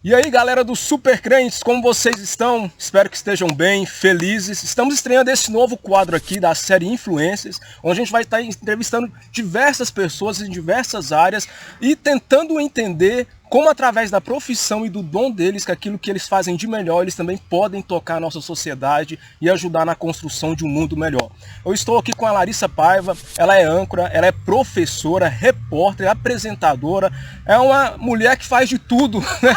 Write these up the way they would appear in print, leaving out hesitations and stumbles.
E aí, galera do Super Crentes, como vocês estão? Espero que estejam bem, felizes. Estamos estreando esse novo quadro aqui da série Influências, onde a gente vai estar entrevistando diversas pessoas em diversas áreas e tentando entender como, através da profissão e do dom deles, que aquilo que eles fazem de melhor, eles também podem tocar a nossa sociedade e ajudar na construção de um mundo melhor. Eu estou aqui com a Larissa Paiva, ela é âncora, ela é professora, repórter, apresentadora, é uma mulher que faz de tudo, né?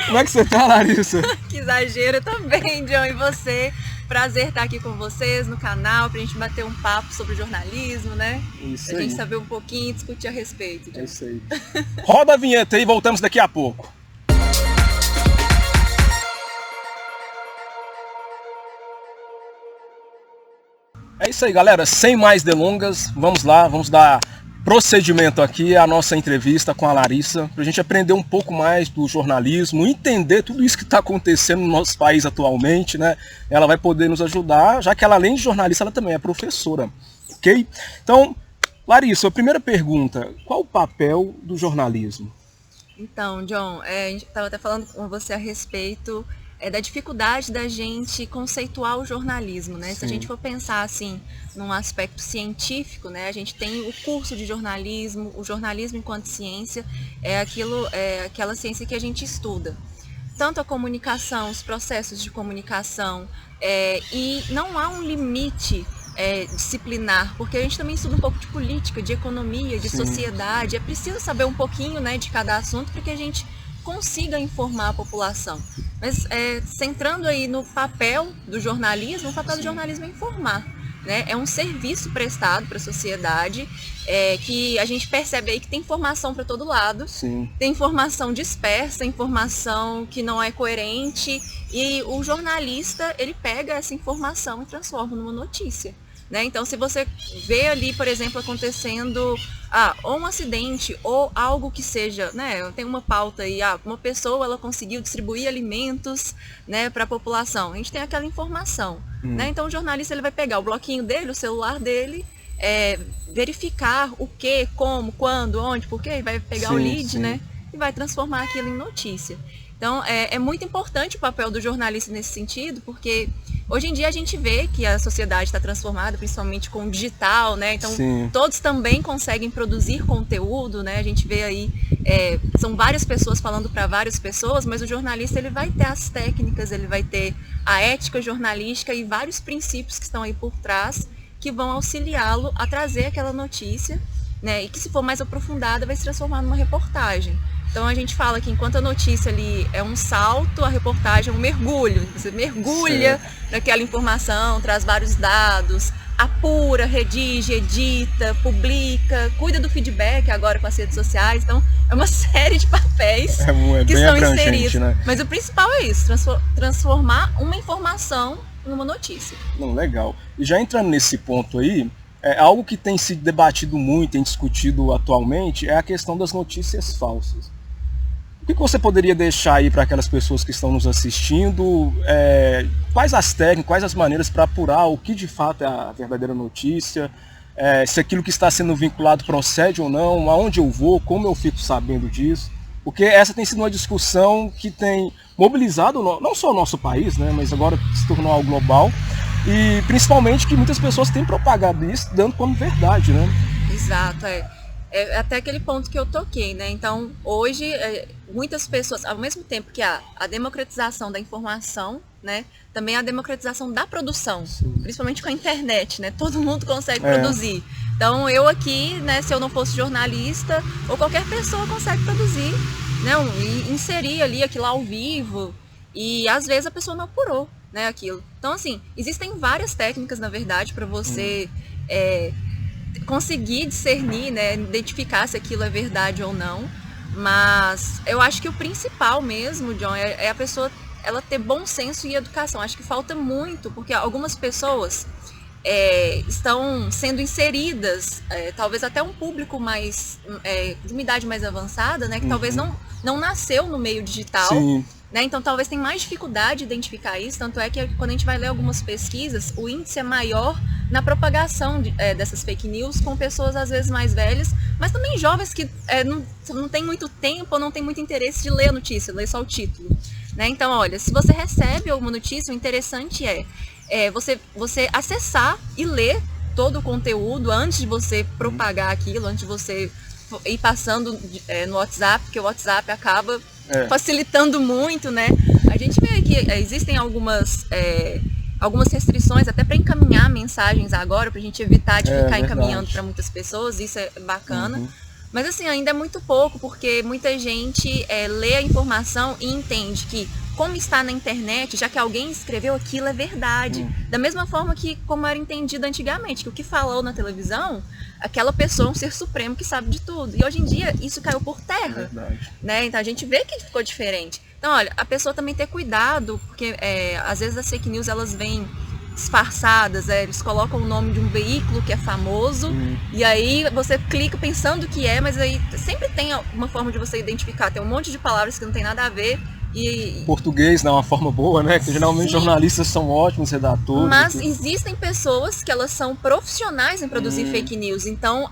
Como é que você tá, Larissa? Que exagero também, John, e você. Prazer estar aqui com vocês no canal, pra gente bater um papo sobre jornalismo, né? Isso pra aí. gente saber um pouquinho e discutir a respeito, John. É isso aí. Roda a vinheta aí e voltamos daqui a pouco. É isso aí, galera. Sem mais delongas, vamos lá, vamos dar procedimento aqui à nossa entrevista com a Larissa, para a gente aprender um pouco mais do jornalismo, entender tudo isso que está acontecendo no nosso país atualmente, né? Ela vai poder nos ajudar, já que ela, além de jornalista, ela também é professora, ok? Então, Larissa, a primeira pergunta, qual o papel do jornalismo? Então, John, a gente estava até falando com você a respeito da dificuldade da gente conceituar o jornalismo, né? Sim. Se a gente for pensar assim num aspecto científico, né? A gente tem o curso de jornalismo, o jornalismo enquanto ciência é aquela ciência que a gente estuda. Tanto a comunicação, os processos de comunicação, e não há um limite disciplinar, porque a gente também estuda um pouco de política, de economia, de Sim. sociedade. É preciso saber um pouquinho, né, de cada assunto para que a gente consiga informar a população. Mas centrando aí no papel do jornalismo, o papel do jornalismo é informar, né? É um serviço prestado para a sociedade, que a gente percebe aí que tem informação para todo lado. Sim. Tem informação dispersa, informação que não é coerente, e o jornalista, ele pega essa informação e transforma numa notícia, né? Então, se você vê ali, por exemplo, acontecendo ou um acidente ou algo que seja, né, tem uma pauta aí, uma pessoa ela conseguiu distribuir alimentos, né, para a população, a gente tem aquela informação, né? Então o jornalista ele vai pegar o bloquinho dele, o celular dele, verificar o que, como, quando, onde, por quê, vai pegar o lead, sim. né, e vai transformar aquilo em notícia. Então, é muito importante o papel do jornalista nesse sentido, porque hoje em dia a gente vê que a sociedade está transformada, principalmente com o digital, né? Então, Sim. todos também conseguem produzir conteúdo, né? A gente vê aí, são várias pessoas falando para várias pessoas, mas o jornalista ele vai ter as técnicas, ele vai ter a ética jornalística e vários princípios que estão aí por trás, que vão auxiliá-lo a trazer aquela notícia, né? E que, se for mais aprofundada, vai se transformar numa reportagem. Então a gente fala que enquanto a notícia ali é um salto, a reportagem é um mergulho. Você mergulha naquela informação, traz vários dados, apura, redige, edita, publica, cuida do feedback agora com as redes sociais. Então é uma série de papéis que estão inseridos. Né? Mas o principal é isso, transformar uma informação numa notícia. Não, legal. E já entrando nesse ponto aí, algo que tem sido debatido muito, tem discutido atualmente, é a questão das notícias falsas. O que você poderia deixar aí para aquelas pessoas que estão nos assistindo? Quais as técnicas, quais as maneiras para apurar o que de fato é a verdadeira notícia? Se aquilo que está sendo vinculado procede ou não? Aonde eu vou? Como eu fico sabendo disso? Porque essa tem sido uma discussão que tem mobilizado não só o nosso país, né, mas agora se tornou algo global. E principalmente que muitas pessoas têm propagado isso, dando como verdade, né? Exato, É até aquele ponto que eu toquei, né? Então, hoje, muitas pessoas, ao mesmo tempo que há a democratização da informação, né? Também há a democratização da produção, principalmente com a internet, né? Todo mundo consegue produzir. Então, eu aqui, né, se eu não fosse jornalista, ou qualquer pessoa consegue produzir, né? E inserir ali aquilo ao vivo, e às vezes a pessoa não apurou, né, aquilo. Então, assim, existem várias técnicas, na verdade, para você conseguir discernir, né, identificar se aquilo é verdade ou não, mas eu acho que o principal mesmo, John, é a pessoa ela ter bom senso e educação. Acho que falta muito, porque algumas pessoas estão sendo inseridas, talvez até um público mais de uma idade mais avançada, né, que talvez não nasceu no meio digital. Sim. né? Então talvez tenha mais dificuldade de identificar isso, tanto é que quando a gente vai ler algumas pesquisas, o índice é maior na propagação dessas fake news com pessoas às vezes mais velhas, mas também jovens que não tem muito tempo ou não tem muito interesse de ler a notícia, ler só o título, né? Então, olha, se você recebe alguma notícia, o interessante você acessar e ler todo o conteúdo antes de você propagar aquilo, antes de você ir passando no WhatsApp, porque o WhatsApp acaba facilitando muito, né? A gente vê que existem algumas restrições até para encaminhar mensagens agora, para a gente evitar de ficar encaminhando para muitas pessoas, isso é bacana. Mas assim, ainda é muito pouco, porque muita gente lê a informação e entende que, como está na internet, já que alguém escreveu aquilo, é verdade. Da mesma forma que como era entendido antigamente, que o que falou na televisão, aquela pessoa é um ser supremo que sabe de tudo. E hoje em dia isso caiu por terra, né? Então a gente vê que ficou diferente. Então, olha, a pessoa também ter cuidado, porque às vezes as fake news elas vêm disfarçadas, eles colocam o nome de um veículo que é famoso, e aí você clica pensando que mas aí sempre tem uma forma de você identificar, tem um monte de palavras que não tem nada a ver. Português não é uma forma boa, né? Que geralmente jornalistas são ótimos redatores. Mas existem pessoas que elas são profissionais em produzir fake news, então,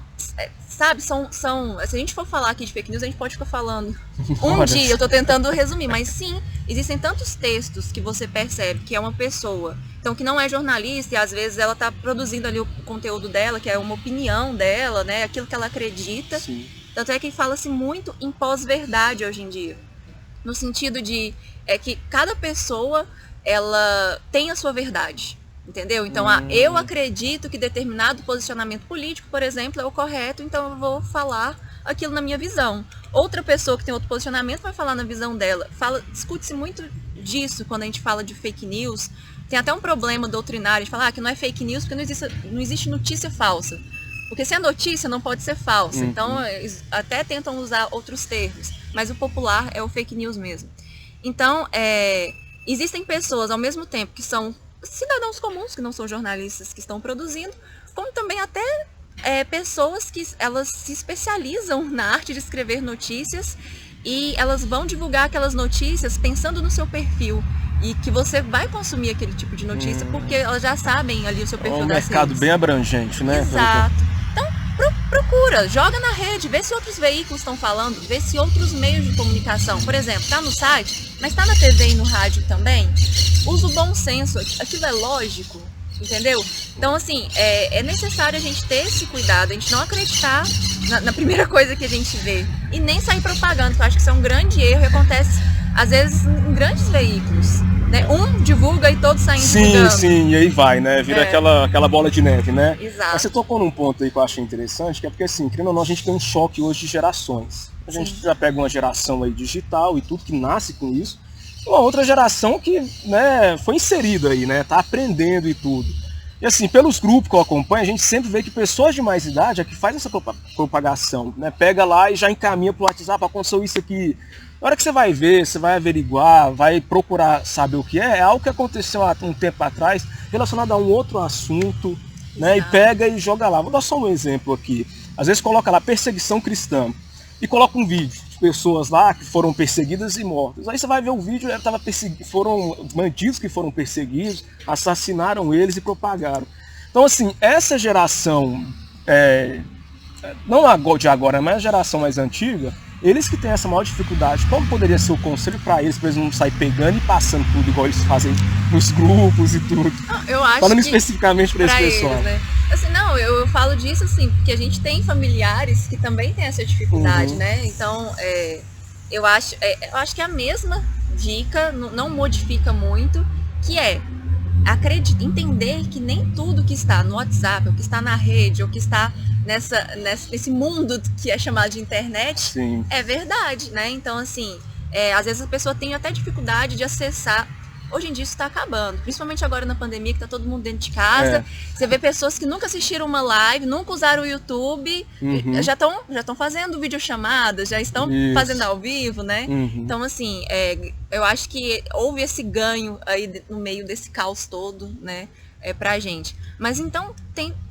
sabe, se a gente for falar aqui de fake news, a gente pode ficar falando dia, eu tô tentando resumir, mas sim, existem tantos textos que você percebe que é uma pessoa, então que não é jornalista e às vezes ela tá produzindo ali o conteúdo dela, que é uma opinião dela, né, aquilo que ela acredita. Tanto é que fala-se muito em pós-verdade hoje em dia, no sentido de que cada pessoa ela tem a sua verdade. Entendeu? Então, eu acredito que determinado posicionamento político, por exemplo, é o correto, então eu vou falar aquilo na minha visão. Outra pessoa que tem outro posicionamento vai falar na visão dela. Discute-se muito disso quando a gente fala de fake news. Tem até um problema doutrinário de falar que não é fake news porque não existe notícia falsa. Porque se é notícia, não pode ser falsa. Então, até tentam usar outros termos. Mas o popular é o fake news mesmo. Então, existem pessoas, ao mesmo tempo, que são cidadãos comuns, que não são jornalistas, que estão produzindo, como também até pessoas que elas se especializam na arte de escrever notícias e elas vão divulgar aquelas notícias pensando no seu perfil e que você vai consumir aquele tipo de notícia porque elas já sabem ali o seu perfil das redes. É um mercado bem abrangente, né? Exato. Então, procura, joga na rede, vê se outros veículos estão falando, vê se outros meios de comunicação, por exemplo, está no site, mas está na TV e no rádio também, usa o bom senso, aquilo é lógico, entendeu? Então, assim, é necessário a gente ter esse cuidado, a gente não acreditar na primeira coisa que a gente vê e nem sair propagando, que eu acho que isso é um grande erro e acontece, às vezes, em grandes veículos. Né? Um divulga e todos saem divulgando. Sim, e aí vai, né? Vira aquela bola de neve, né? Exato. Mas você tocou num ponto aí que eu achei interessante, que é porque, assim, querendo ou não, a gente tem um choque hoje de gerações. A gente já pega uma geração aí digital e tudo que nasce com isso, uma outra geração que, né, foi inserida aí, né? Tá aprendendo e tudo. E assim, pelos grupos que eu acompanho, a gente sempre vê que pessoas de mais idade é que faz essa propagação, né? Pega lá e já encaminha pro WhatsApp, aconteceu isso aqui. Na hora que você vai ver, você vai averiguar, vai procurar saber o que é algo que aconteceu há um tempo atrás, relacionado a um outro assunto, né? E pega e joga lá. Vou dar só um exemplo aqui. Às vezes coloca lá perseguição cristã e coloca um vídeo de pessoas lá que foram perseguidas e mortas. Aí você vai ver o vídeo, foram bandidos que foram perseguidos, assassinaram eles e propagaram. Então, assim, essa geração, não de agora, mas a geração mais antiga, eles que têm essa maior dificuldade, qual poderia ser o conselho para eles não saírem pegando e passando tudo igual eles fazem nos grupos e tudo? Eu acho falando especificamente para esse pessoal. Eles, né? Assim, não, eu falo disso assim, porque a gente tem familiares que também têm essa dificuldade, né? Então, eu acho que é a mesma dica, não modifica muito, que entender que nem tudo que está no WhatsApp, ou que está na rede, ou que está nesse mundo que é chamado de internet, é verdade, né? Então, assim, às vezes a pessoa tem até dificuldade de acessar. Hoje em dia isso está acabando, principalmente agora na pandemia, que está todo mundo dentro de casa. Você vê pessoas que nunca assistiram uma live, nunca usaram o YouTube, já estão fazendo videochamadas, já estão fazendo ao vivo, né? Então, assim, eu acho que houve esse ganho aí no meio desse caos todo, né? pra gente. Mas então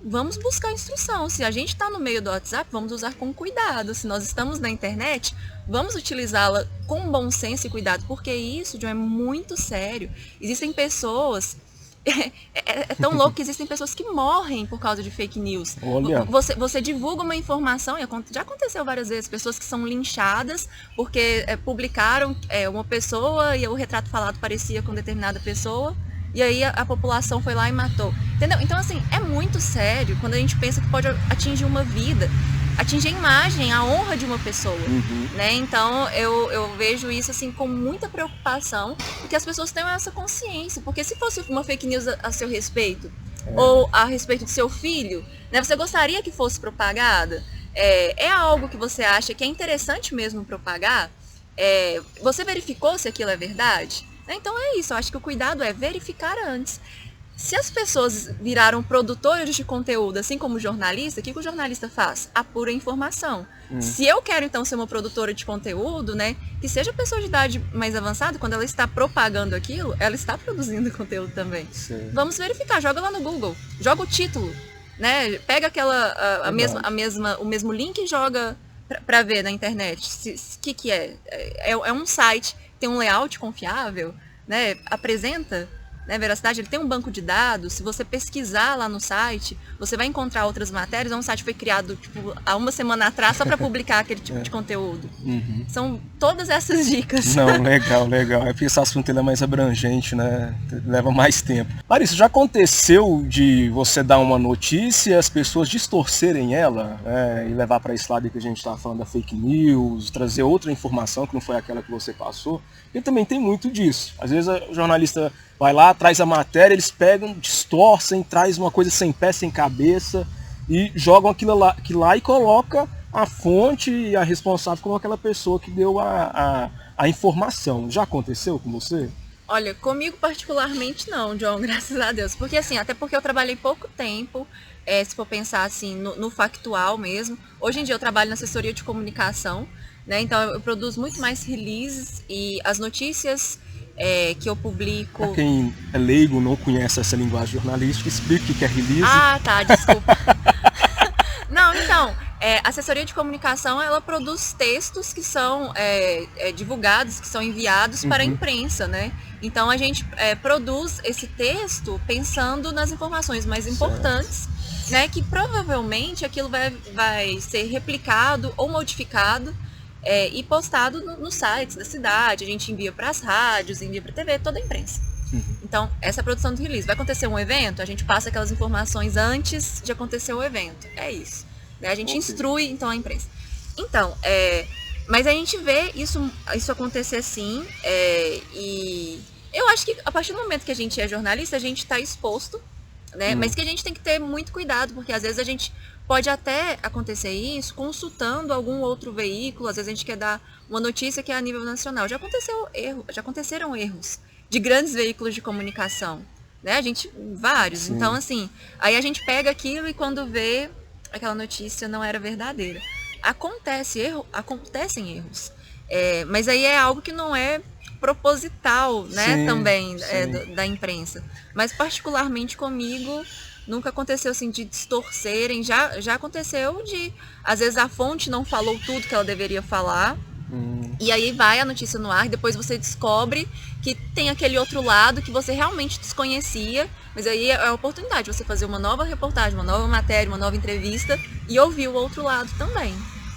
vamos buscar instrução. Se a gente está no meio do WhatsApp, vamos usar com cuidado. Se nós estamos na internet, vamos utilizá-la com bom senso e cuidado, porque isso, John, é muito sério. Existem pessoas... É tão louco que existem pessoas que morrem por causa de fake news. Olha. Você divulga uma informação, e já aconteceu várias vezes, pessoas que são linchadas porque publicaram uma pessoa e o retrato falado parecia com determinada pessoa, e aí a população foi lá e matou. Entendeu? Então, assim, é muito sério quando a gente pensa que pode atingir uma vida, atingir a imagem, a honra de uma pessoa. Né? Então, eu vejo isso assim com muita preocupação, e que as pessoas tenham essa consciência, porque se fosse uma fake news a seu respeito, ou a respeito do seu filho, né, você gostaria que fosse propagada? É algo que você acha que é interessante mesmo propagar? Você verificou se aquilo é verdade? Então é isso, eu acho que o cuidado é verificar antes. Se as pessoas viraram produtores de conteúdo, assim como jornalista, o que o jornalista faz? Apura informação. Se eu quero, então, ser uma produtora de conteúdo, né, que seja pessoa de idade mais avançada, quando ela está propagando aquilo, ela está produzindo conteúdo também. Sim. Vamos verificar, joga lá no Google, joga o título, né, pega o mesmo link e joga para ver na internet. O que é? É um site, tem um layout confiável, né, apresenta... veracidade, ele tem um banco de dados. Se você pesquisar lá no site, você vai encontrar outras matérias. Um site foi criado há uma semana atrás só para publicar aquele tipo de conteúdo. São todas essas dicas. Não, legal. É porque esse assunto ele é mais abrangente, né? Leva mais tempo. Larissa, já aconteceu de você dar uma notícia e as pessoas distorcerem ela, e levar para esse lado que a gente está falando da fake news, trazer outra informação que não foi aquela que você passou? E também tem muito disso. Às vezes o jornalista vai lá, traz a matéria, eles pegam, distorcem, traz uma coisa sem pé, sem cabeça e jogam aquilo lá e coloca a fonte e a responsável como aquela pessoa que deu a informação. Já aconteceu com você? Olha, comigo particularmente não, John, graças a Deus. Porque assim, até porque eu trabalhei pouco tempo, se for pensar assim, no factual mesmo. Hoje em dia eu trabalho na assessoria de comunicação, né? Então eu produzo muito mais releases e as notícias que eu publico... Pra quem é leigo, não conhece essa linguagem jornalística, explique o que é release. Ah, tá, desculpa. Não, então, a assessoria de comunicação, ela produz textos que são divulgados, que são enviados para a imprensa, né? Então a gente produz esse texto pensando nas informações mais importantes, né? Que provavelmente aquilo vai ser replicado ou modificado e postado nos sites da cidade. A gente envia para as rádios, envia para a TV, toda a imprensa. Então, essa é a produção do release. Vai acontecer um evento, a gente passa aquelas informações antes de acontecer o evento. É isso. Né? A gente instrui, então, a imprensa. Então, mas a gente vê isso acontecer sim. E eu acho que a partir do momento que a gente é jornalista, a gente está exposto, né? Mas que a gente tem que ter muito cuidado, porque às vezes a gente pode até acontecer isso consultando algum outro veículo. Às vezes a gente quer dar uma notícia que é a nível nacional. Já aconteceram erros de grandes veículos de comunicação, né? Vários. Sim. Então, assim, aí a gente pega aquilo e quando vê, aquela notícia não era verdadeira. Acontecem erros. Mas aí é algo que não é proposital, né? Sim, também da imprensa. Mas particularmente comigo, nunca aconteceu assim de distorcerem. Já aconteceu de, às vezes a fonte não falou tudo que ela deveria falar. E aí vai a notícia no ar e depois você descobre que tem aquele outro lado que você realmente desconhecia. Mas aí é a oportunidade de você fazer uma nova reportagem, uma nova matéria, uma nova entrevista e ouvir o outro lado também,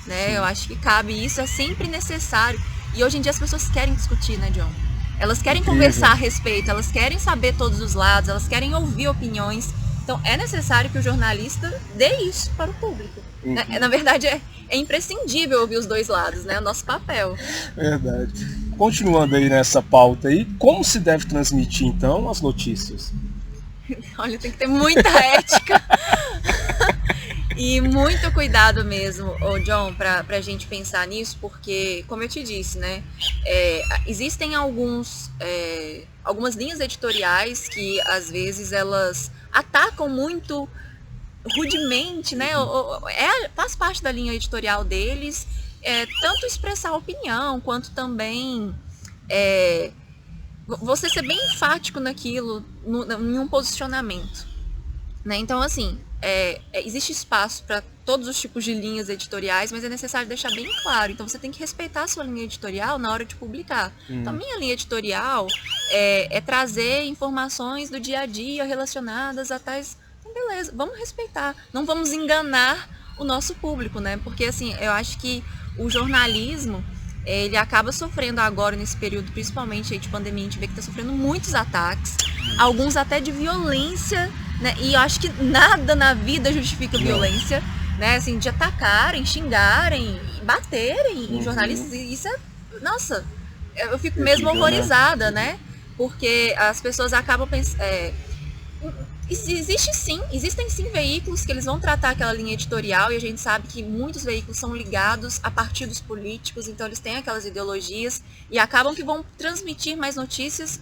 né? Eu acho que cabe isso, é sempre necessário. E hoje em dia as pessoas querem discutir, né, John? Elas querem conversar a respeito, elas querem saber todos os lados, elas querem ouvir opiniões. Então é necessário que o jornalista dê isso para o público. Na verdade, é imprescindível ouvir os dois lados, né? É o nosso papel. Verdade. Continuando aí nessa pauta aí, como se deve transmitir, então, as notícias? Olha, tem que ter muita ética e muito cuidado mesmo, John, para a gente pensar nisso, porque, como eu te disse, né, existem algumas linhas editoriais que, às vezes, elas atacam muito rudemente, né, faz parte da linha editorial deles, tanto expressar opinião, quanto também você ser bem enfático naquilo, em um posicionamento, né? Então, assim, existe espaço para todos os tipos de linhas editoriais, mas é necessário deixar bem claro. Então, você tem que respeitar a sua linha editorial na hora de publicar. Então, a minha linha editorial é trazer informações do dia a dia relacionadas a tais... Então, beleza, vamos respeitar. Não vamos enganar o nosso público, né? Porque, assim, eu acho que o jornalismo... ele acaba sofrendo agora nesse período, principalmente aí de pandemia, a gente vê que está sofrendo muitos ataques, alguns até de violência, né? E eu acho que nada na vida justifica violência, né? Assim, de atacarem, xingarem, baterem em jornalistas, e isso é... Nossa, eu fico mesmo horrorizada, né? Porque as pessoas acabam pensando... Existem sim veículos que eles vão tratar aquela linha editorial, e a gente sabe que muitos veículos são ligados a partidos políticos, então eles têm aquelas ideologias e acabam que vão transmitir mais notícias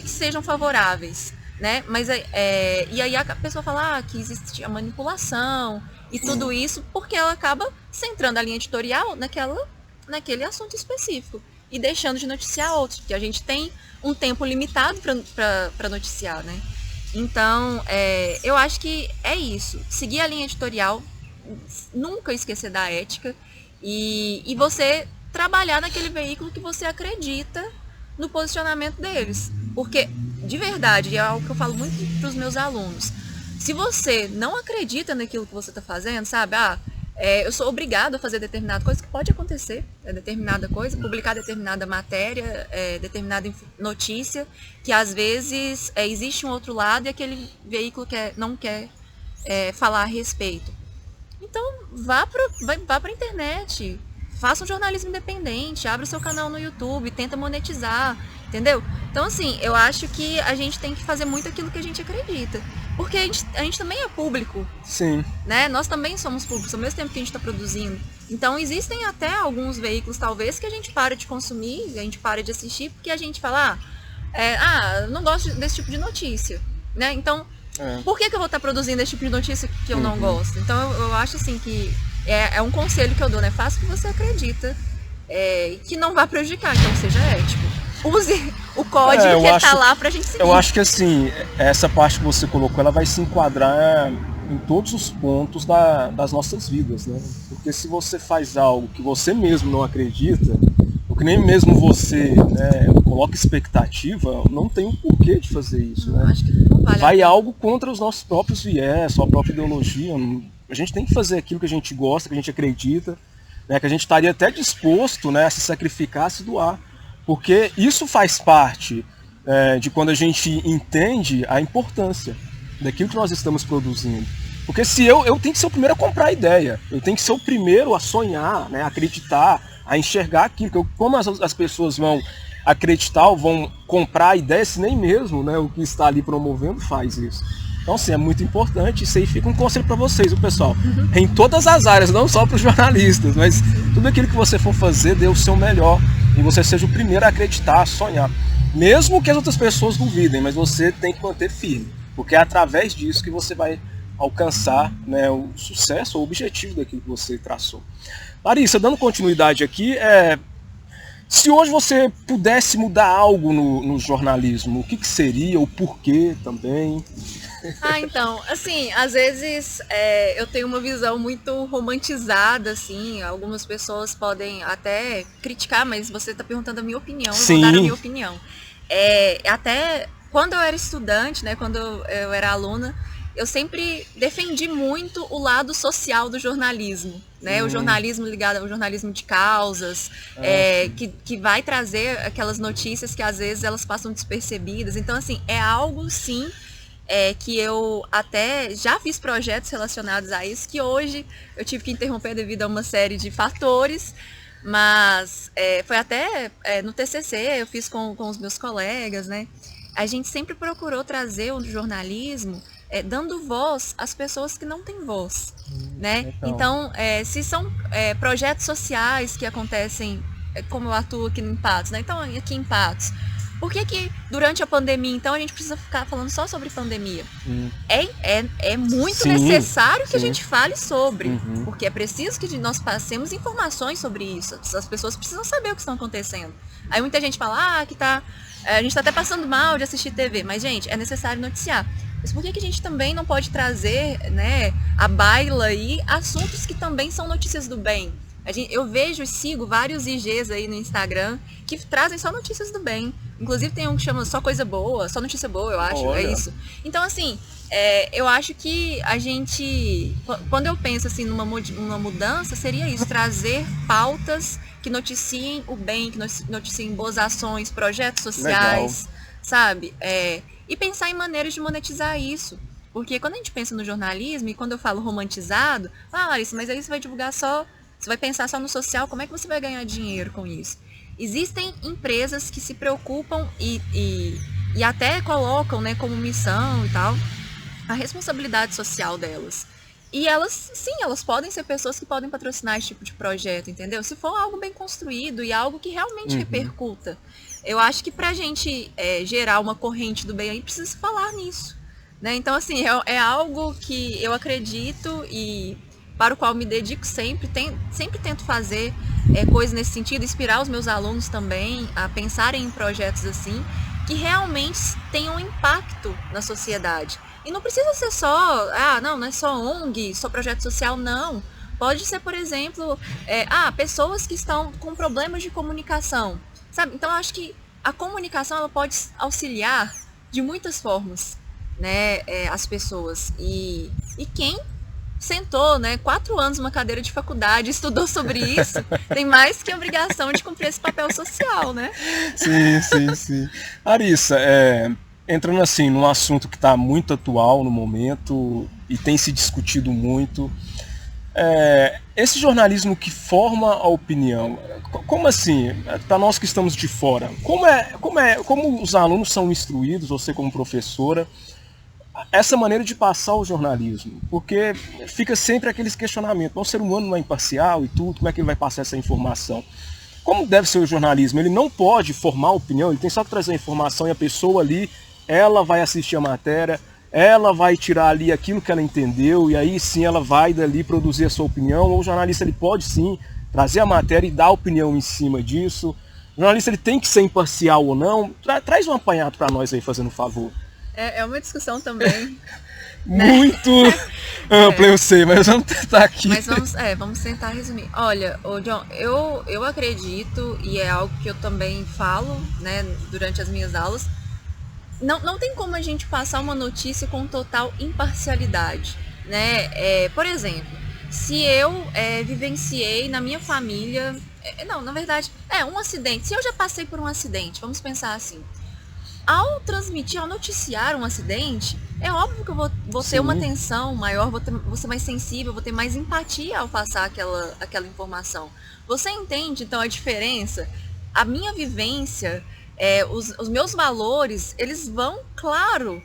que sejam favoráveis, né? Mas e aí a pessoa fala que existe a manipulação e tudo isso, porque ela acaba centrando a linha editorial naquele assunto específico e deixando de noticiar outros, porque a gente tem um tempo limitado para noticiar, né? Então, eu acho que é isso. Seguir a linha editorial, nunca esquecer da ética e você trabalhar naquele veículo que você acredita no posicionamento deles. Porque, de verdade, é algo que eu falo muito para os meus alunos. Se você não acredita naquilo que você está fazendo, sabe? Eu sou obrigado a fazer determinada coisa, que pode acontecer, determinada coisa, publicar determinada matéria, determinada notícia, que às vezes existe um outro lado e aquele veículo não quer falar a respeito. Então, vá para a internet, faça um jornalismo independente, abra o seu canal no YouTube, tenta monetizar, entendeu? Então, assim, eu acho que a gente tem que fazer muito aquilo que a gente acredita. Porque a gente também é público. Sim. Né? Nós também somos públicos, ao mesmo tempo que a gente está produzindo. Então, existem até alguns veículos, talvez, que a gente para de consumir, a gente para de assistir, porque a gente fala, não gosto desse tipo de notícia. Né? Então, por que eu vou estar produzindo esse tipo de notícia que eu não gosto? Então, eu acho assim que é um conselho que eu dou, né? Faça o que você acredita, que não vai prejudicar, então seja ético. Use o código que está lá pra gente seguir. Eu acho que assim, essa parte que você colocou, ela vai se enquadrar em todos os pontos das nossas vidas, né? Porque se você faz algo que você mesmo não acredita, ou que nem mesmo você coloca expectativa, não tem um porquê de fazer isso, né? Acho que não vale. Vai algo contra os nossos próprios viés, sua própria ideologia. A gente tem que fazer aquilo que a gente gosta, que a gente acredita, né? Que a gente estaria até disposto, né, a se sacrificar, a se doar. Porque isso faz parte de quando a gente entende a importância daquilo que nós estamos produzindo. Porque se eu tenho que ser o primeiro a comprar a ideia, eu tenho que ser o primeiro a sonhar, né, a acreditar, a enxergar aquilo. Como as pessoas vão acreditar ou vão comprar a ideia, se nem mesmo, né, o que está ali promovendo faz isso. Então, assim, é muito importante. Isso aí fica um conselho para vocês, o pessoal. Em todas as áreas, não só para os jornalistas, mas tudo aquilo que você for fazer, dê o seu melhor. E você seja o primeiro a acreditar, a sonhar. Mesmo que as outras pessoas duvidem, mas você tem que manter firme. Porque é através disso que você vai alcançar, né, o sucesso, o objetivo daquilo que você traçou. Larissa, dando continuidade aqui, se hoje você pudesse mudar algo no jornalismo, o que seria, o porquê também? Então, assim, às vezes eu tenho uma visão muito romantizada, assim, algumas pessoas podem até criticar, mas você está perguntando a minha opinião, eu vou dar a minha opinião. Até quando eu era estudante, né, quando eu era aluna, eu sempre defendi muito o lado social do jornalismo, né? O jornalismo ligado ao jornalismo de causas, que vai trazer aquelas notícias que às vezes elas passam despercebidas. Então, assim, é algo, sim, que eu até já fiz projetos relacionados a isso, que hoje eu tive que interromper devido a uma série de fatores, mas foi até no TCC, eu fiz com os meus colegas, né? A gente sempre procurou trazer o jornalismo dando voz às pessoas que não têm voz, né? Então, se são projetos sociais que acontecem, como eu atuo aqui em Patos, né? Então, aqui em Patos, por que durante a pandemia, então, a gente precisa ficar falando só sobre pandemia? É muito necessário que a gente fale sobre, porque é preciso que nós passemos informações sobre isso. As pessoas precisam saber o que está acontecendo. Aí muita gente fala que está A gente tá até passando mal de assistir TV, mas, gente, é necessário noticiar. Mas por que a gente também não pode trazer, né, à baila aí assuntos que também são notícias do bem? Eu vejo e sigo vários IGs aí no Instagram que trazem só notícias do bem. Inclusive tem um que chama Só Coisa Boa, Só Notícia Boa, eu acho, Olha. é isso. Então, assim, eu acho que a gente, quando eu penso assim numa mudança, seria isso, trazer pautas que noticiem o bem, que noticiem boas ações, projetos sociais, Legal. sabe? E pensar em maneiras de monetizar isso. Porque quando a gente pensa no jornalismo, e quando eu falo romantizado, Larissa, mas aí você vai divulgar só, você vai pensar só no social, como é que você vai ganhar dinheiro com isso? Existem empresas que se preocupam e até colocam, né, como missão e tal, a responsabilidade social delas. E elas, sim, elas podem ser pessoas que podem patrocinar esse tipo de projeto, entendeu? Se for algo bem construído e algo que realmente repercuta. Eu acho que pra gente gerar uma corrente do bem aí, precisa se falar nisso, né? Então, assim, é algo que eu acredito e para o qual me dedico sempre. Sempre tento fazer coisas nesse sentido, inspirar os meus alunos também a pensarem em projetos assim, que realmente tenham impacto na sociedade. E não precisa ser só, não é só ONG, só projeto social, não. Pode ser, por exemplo, pessoas que estão com problemas de comunicação, sabe? Então, eu acho que a comunicação ela pode auxiliar de muitas formas, né, as pessoas. E quem sentou, né, 4 anos numa cadeira de faculdade, estudou sobre isso, tem mais que obrigação de cumprir esse papel social, né? Sim. Larissa, entrando assim num assunto que está muito atual no momento e tem se discutido muito, esse jornalismo que forma a opinião, como assim, para nós que estamos de fora, como os alunos são instruídos, você como professora, essa maneira de passar o jornalismo? Porque fica sempre aqueles questionamentos, o ser humano não é imparcial e tudo, como é que ele vai passar essa informação? Como deve ser o jornalismo? Ele não pode formar opinião, ele tem só que trazer a informação e a pessoa ali, ela vai assistir a matéria, ela vai tirar ali aquilo que ela entendeu e aí sim ela vai dali produzir a sua opinião, ou o jornalista ele pode sim trazer a matéria e dar opinião em cima disso. O jornalista ele tem que ser imparcial ou não? Traz um apanhado para nós aí, fazendo um favor. É uma discussão também. Muito ampla, eu sei, mas vamos tentar aqui. Mas vamos tentar resumir. Olha, John, eu acredito, e é algo que eu também falo, né, durante as minhas aulas, não tem como a gente passar uma notícia com total imparcialidade, né? Por exemplo, se eu vivenciei na minha família, na verdade, um acidente. Se eu já passei por um acidente, vamos pensar assim. Ao transmitir, ao noticiar um acidente, é óbvio que eu vou ter uma atenção maior, vou ser mais sensível, vou ter mais empatia ao passar aquela informação. Você entende, então, a diferença? A minha vivência, os meus valores, eles vão, claro,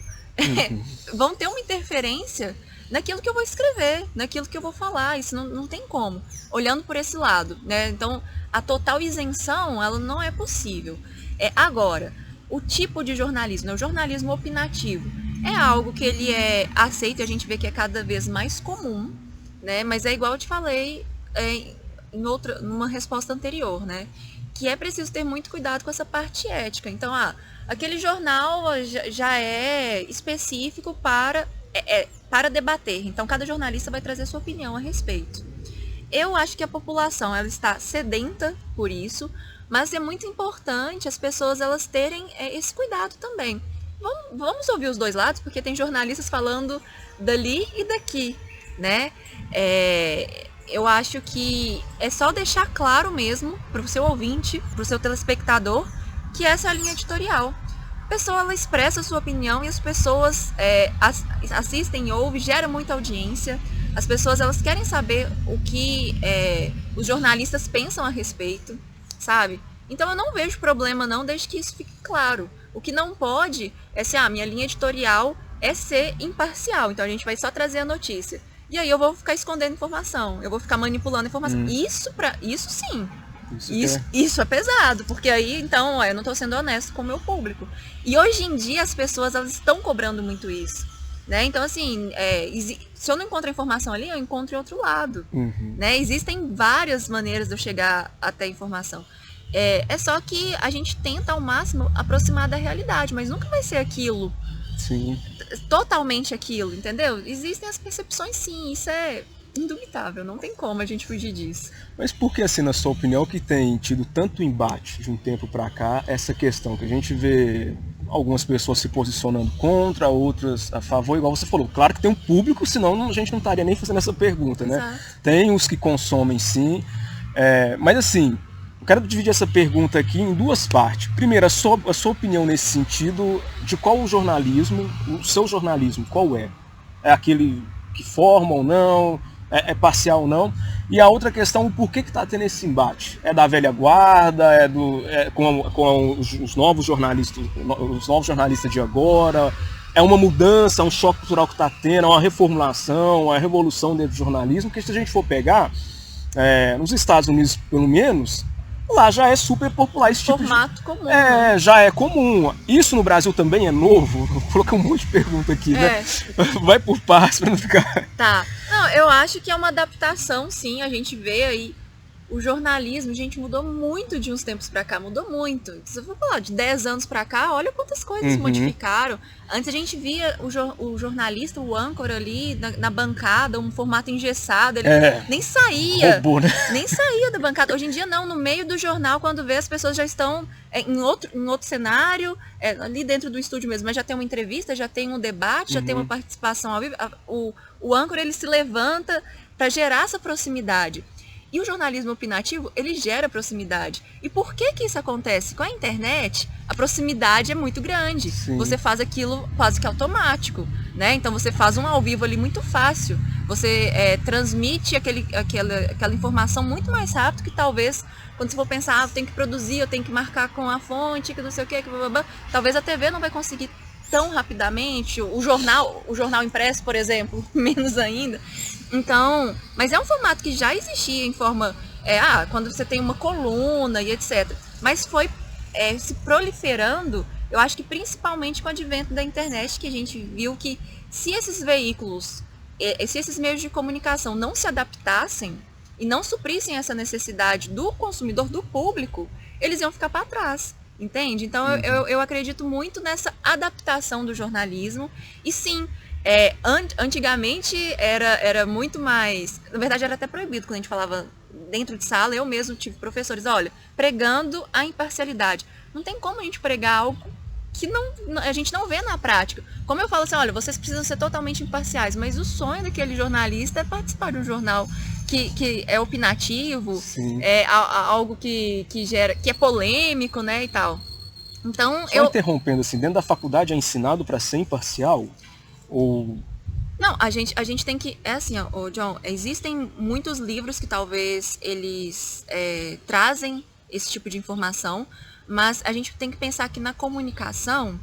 vão ter uma interferência naquilo que eu vou escrever, naquilo que eu vou falar. Isso não tem como, olhando por esse lado, né? Então, a total isenção, ela não é possível. Agora, o tipo de jornalismo, né? O jornalismo opinativo, é algo que ele é aceito e a gente vê que é cada vez mais comum, né? Mas é igual eu te falei numa resposta anterior, né? Que é preciso ter muito cuidado com essa parte ética. Então, aquele jornal já é específico para debater. Então, cada jornalista vai trazer sua opinião a respeito. Eu acho que a população ela está sedenta por isso, mas é muito importante as pessoas elas terem esse cuidado também. Vamos ouvir os dois lados, porque tem jornalistas falando dali e daqui, né? Eu acho que é só deixar claro mesmo para o seu ouvinte, para o seu telespectador, que essa é a linha editorial. A pessoa ela expressa a sua opinião e as pessoas assistem, ouvem, gera muita audiência. As pessoas elas querem saber o que os jornalistas pensam a respeito, sabe? Então eu não vejo problema não, desde que isso fique claro. O que não pode é ser, minha linha editorial é ser imparcial, então a gente vai só trazer a notícia. E aí eu vou ficar escondendo informação, eu vou ficar manipulando informação. Isso sim. Isso é pesado, porque aí, então, eu não estou sendo honesto com o meu público. E hoje em dia as pessoas elas estão cobrando muito isso, né? Então, assim, se eu não encontro a informação ali, eu encontro em outro lado, né? Existem várias maneiras de eu chegar até a informação. É só que a gente tenta ao máximo aproximar da realidade, mas nunca vai ser aquilo. Sim. Totalmente aquilo, entendeu? Existem as percepções, sim, isso é indubitável, não tem como a gente fugir disso. Mas por que, assim, na sua opinião, que tem tido tanto embate de um tempo para cá, essa questão que a gente vê algumas pessoas se posicionando contra, outras a favor, igual você falou, claro que tem um público, senão a gente não estaria nem fazendo essa pergunta, né? Exato. Tem os que consomem, sim, mas assim, eu quero dividir essa pergunta aqui em duas partes. Primeiro, a sua opinião nesse sentido, de qual o jornalismo, o seu jornalismo, qual é? É aquele que forma ou não? É parcial ou não? E a outra questão, por que está tendo esse embate? É da velha guarda? Com os novos jornalistas de agora? É uma mudança, um choque cultural que está tendo, é uma reformulação, uma revolução dentro do jornalismo? Porque se a gente for pegar, nos Estados Unidos, pelo menos, lá já é super popular esse tipo Formato comum. Já é comum. Isso no Brasil também é novo? Vou colocar um monte de pergunta aqui, né? Vai por partes para não ficar... Tá. Não, eu acho que é uma adaptação, sim. A gente vê aí o jornalismo, gente, mudou muito de uns tempos pra cá, mudou muito. Se eu for falar de 10 anos pra cá, olha quantas coisas modificaram. Antes a gente via o jornalista, o âncora ali na bancada, um formato engessado, ele nem saía. Robô, né? Nem saía da bancada. Hoje em dia não, no meio do jornal, quando vê, as pessoas já estão em outro cenário, ali dentro do estúdio mesmo, mas já tem uma entrevista, já tem um debate, já tem uma participação ao vivo. O âncora, ele se levanta para gerar essa proximidade. E o jornalismo opinativo, ele gera proximidade. E por que que isso acontece? Com a internet, a proximidade é muito grande. Sim. Você faz aquilo quase que automático, né? Então você faz um ao vivo ali muito fácil. Você transmite aquela informação muito mais rápido que talvez, quando você for pensar, eu tenho que produzir, eu tenho que marcar com a fonte, que não sei o que, talvez a TV não vai conseguir tão rapidamente, o jornal impresso, por exemplo, menos ainda. Então, mas é um formato que já existia em forma, quando você tem uma coluna e etc. Mas foi se proliferando, eu acho que principalmente com o advento da internet, que a gente viu que se esses veículos, se esses meios de comunicação não se adaptassem e não suprissem essa necessidade do consumidor, do público, eles iam ficar para trás. Entende? Então eu acredito muito nessa adaptação do jornalismo. E sim, antigamente era muito mais... Na verdade era até proibido quando a gente falava dentro de sala. Eu mesmo tive professores, olha, pregando a imparcialidade. Não tem como a gente pregar algo que a gente não vê na prática. Como eu falo assim, olha, vocês precisam ser totalmente imparciais, mas o sonho daquele jornalista é participar de um jornal que é opinativo, é algo que gera, que é polêmico, né, e tal. Então, Só interrompendo assim, dentro da faculdade é ensinado para ser imparcial? Ou... Não, a gente tem que... É assim, ó, John, existem muitos livros que talvez eles trazem esse tipo de informação, mas a gente tem que pensar que na comunicação,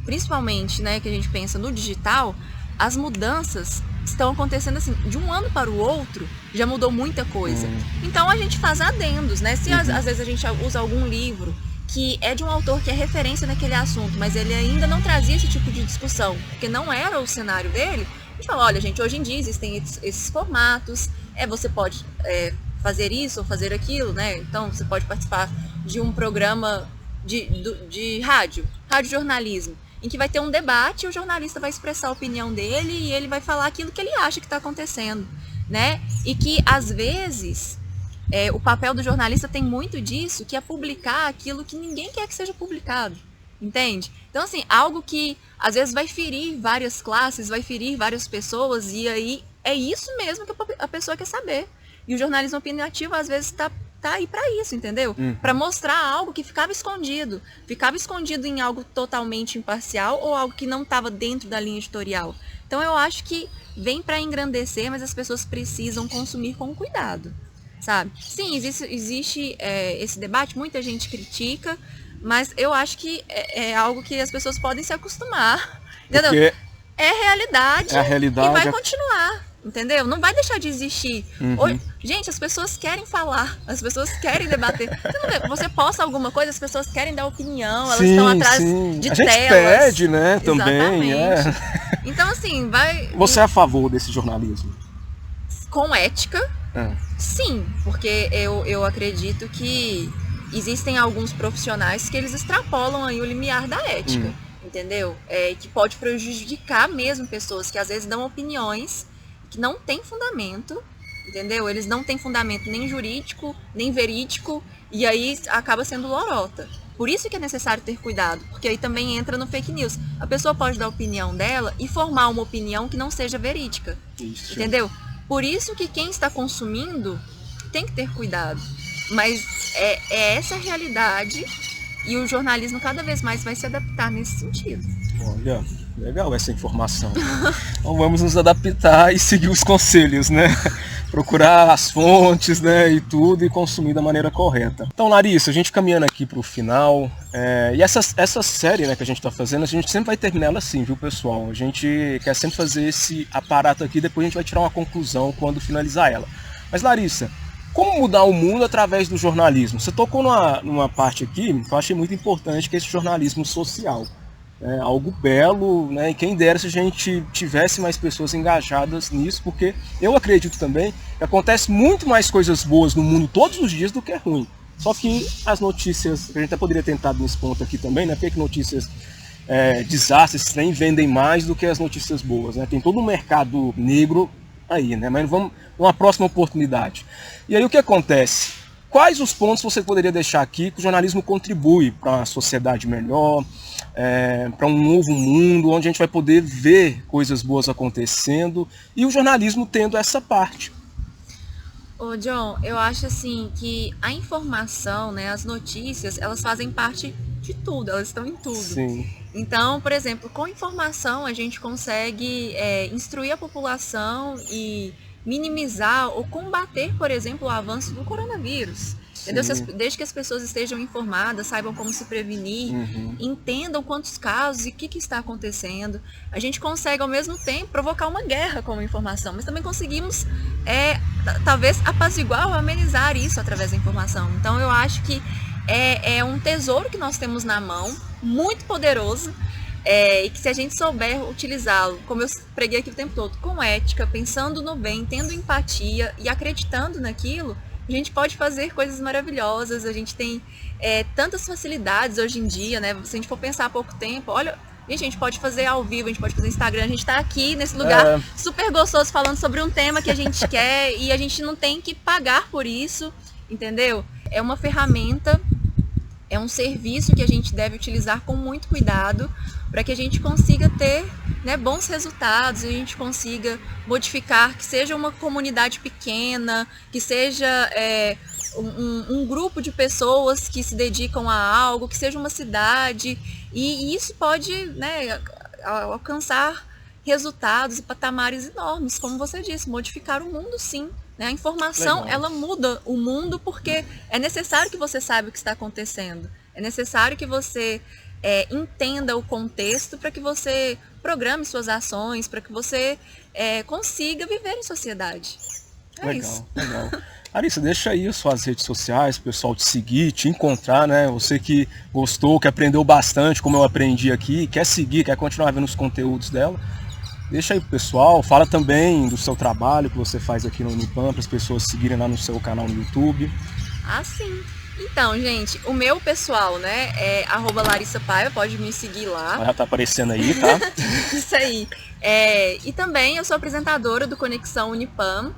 principalmente, né, que a gente pensa no digital, as mudanças estão acontecendo assim, de um ano para o outro, já mudou muita coisa. Então a gente faz adendos, né? Se às vezes a gente usa algum livro que é de um autor que é referência naquele assunto, mas ele ainda não trazia esse tipo de discussão, porque não era o cenário dele, a gente fala, olha, gente, hoje em dia existem esses formatos, você pode fazer isso ou fazer aquilo, né? Então você pode participar de um programa de rádio jornalismo, em que vai ter um debate, o jornalista vai expressar a opinião dele e ele vai falar aquilo que ele acha que está acontecendo, né? E que, às vezes, o papel do jornalista tem muito disso, que é publicar aquilo que ninguém quer que seja publicado, entende? Então, assim, algo que, às vezes, vai ferir várias classes, vai ferir várias pessoas, e aí é isso mesmo que a pessoa quer saber. E o jornalismo opinativo, às vezes, tá aí para isso, entendeu? Para mostrar algo que ficava escondido em algo totalmente imparcial ou algo que não estava dentro da linha editorial. Então eu acho que vem para engrandecer, mas as pessoas precisam consumir com cuidado, sabe? Sim, existe esse debate, muita gente critica, mas eu acho que é algo que as pessoas podem se acostumar, entendeu? Porque é realidade, a realidade e vai continuar. Entendeu? Não vai deixar de existir. Gente, as pessoas querem falar, as pessoas querem debater. Você posta alguma coisa, as pessoas querem dar opinião, elas estão atrás de a telas. gente pede, né, também. Então, assim, Você é a favor desse jornalismo? Com ética, Sim, porque eu acredito que existem alguns profissionais que eles extrapolam aí o limiar da ética, entendeu? Que pode prejudicar mesmo pessoas que às vezes dão opiniões que não têm fundamento, entendeu? Eles não têm fundamento nem jurídico, nem verídico, e aí acaba sendo lorota. Por isso que é necessário ter cuidado, porque aí também entra no fake news. A pessoa pode dar a opinião dela e formar uma opinião que não seja verídica, entendeu? Por isso que quem está consumindo tem que ter cuidado. Mas é essa a realidade e o jornalismo cada vez mais vai se adaptar nesse sentido. Olha, legal essa informação. Então vamos nos adaptar e seguir os conselhos, né? Procurar as fontes, né, e tudo, e consumir da maneira correta. Então, Larissa, a gente caminhando aqui para o final, e essa série, né, que a gente está fazendo, a gente sempre vai terminar ela assim, viu, pessoal? A gente quer sempre fazer esse aparato aqui, depois a gente vai tirar uma conclusão quando finalizar ela. Mas, Larissa, como mudar o mundo através do jornalismo? Você tocou numa parte aqui que eu achei muito importante, que é esse jornalismo social. Algo belo, né? E quem dera se a gente tivesse mais pessoas engajadas nisso, porque eu acredito também que acontece muito mais coisas boas no mundo todos os dias do que ruim. Só que as notícias, a gente até poderia ter tentado nesse ponto aqui também, né? Porque notícias desastres nem vendem mais do que as notícias boas, né? Tem todo um mercado negro aí, né? Mas vamos numa próxima oportunidade. E aí o que acontece? Quais os pontos você poderia deixar aqui que o jornalismo contribui para uma sociedade melhor, para um novo mundo, onde a gente vai poder ver coisas boas acontecendo e o jornalismo tendo essa parte? Ô John, eu acho assim que a informação, né, as notícias, elas fazem parte de tudo, elas estão em tudo. Sim. Então, por exemplo, com informação a gente consegue instruir a população e minimizar ou combater, por exemplo, o avanço do coronavírus. Entendeu? Desde que as pessoas estejam informadas, saibam como se prevenir, entendam quantos casos e o que está acontecendo. A gente consegue, ao mesmo tempo, provocar uma guerra com a informação, mas também conseguimos, talvez, apaziguar ou amenizar isso através da informação. Então, eu acho que é um tesouro que nós temos na mão, muito poderoso, e que se a gente souber utilizá-lo, como eu preguei aqui o tempo todo, com ética, pensando no bem, tendo empatia e acreditando naquilo, a gente pode fazer coisas maravilhosas. A gente tem tantas facilidades hoje em dia, né? Se a gente for pensar há pouco tempo, olha, a gente pode fazer ao vivo, a gente pode fazer Instagram, a gente está aqui nesse lugar super gostoso falando sobre um tema que a gente quer e a gente não tem que pagar por isso, entendeu? É uma ferramenta, é um serviço que a gente deve utilizar com muito cuidado para que a gente consiga ter, né, bons resultados, a gente consiga modificar, que seja uma comunidade pequena, que seja um grupo de pessoas que se dedicam a algo, que seja uma cidade, e isso pode, né, alcançar resultados e patamares enormes, como você disse, modificar o mundo, sim. Né? A informação, ela muda o mundo porque é necessário que você saiba o que está acontecendo, é necessário que você entenda o contexto para que você programe suas ações, para que você consiga viver em sociedade. Isso. Legal. Larissa, deixa aí suas redes sociais, o pessoal te seguir, te encontrar, né? Você que gostou, que aprendeu bastante, como eu aprendi aqui, quer seguir, quer continuar vendo os conteúdos dela. Deixa aí pro pessoal, fala também do seu trabalho que você faz aqui no Unipam, para as pessoas seguirem lá no seu canal no YouTube. Ah, sim. Então, gente, o meu pessoal, né, é @LarissaPaiva, pode me seguir lá. Já tá aparecendo aí, tá? Isso aí. E também eu sou apresentadora do Conexão Unipam,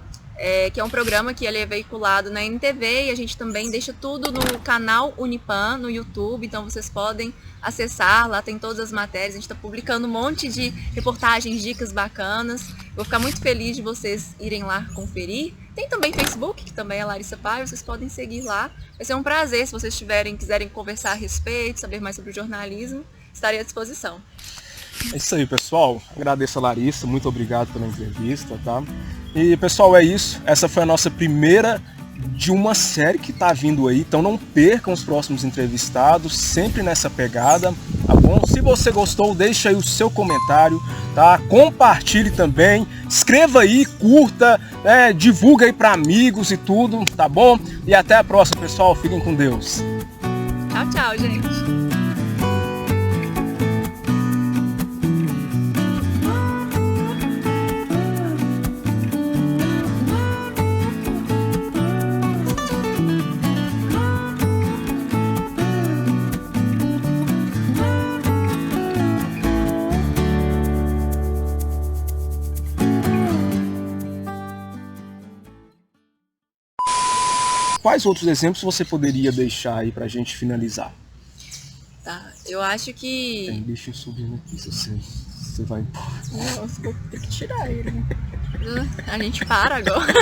que é um programa que ele é veiculado na NTV e a gente também deixa tudo no canal Unipam, no YouTube, então vocês podem acessar, lá tem todas as matérias, a gente está publicando um monte de reportagens, dicas bacanas. Vou ficar muito feliz de vocês irem lá conferir. Tem também Facebook, que também é Larissa Paiva, vocês podem seguir lá. Vai ser um prazer, se vocês quiserem conversar a respeito, saber mais sobre o jornalismo, estarei à disposição. É isso aí, pessoal. Agradeço a Larissa, muito obrigado pela entrevista, tá? E, pessoal, é isso. Essa foi a nossa primeira de uma série que tá vindo aí, então não percam os próximos entrevistados, sempre nessa pegada, tá bom? Se você gostou, deixa aí o seu comentário, tá? Compartilhe também, escreva aí, curta, divulga aí para amigos e tudo, tá bom? E até a próxima, pessoal. Fiquem com Deus. Tchau, gente. quais outros exemplos você poderia deixar aí pra gente finalizar? Tá, eu acho que... Tem bicho subindo aqui, se você vai embora. Nossa, vou ter que tirar ele. A gente para agora.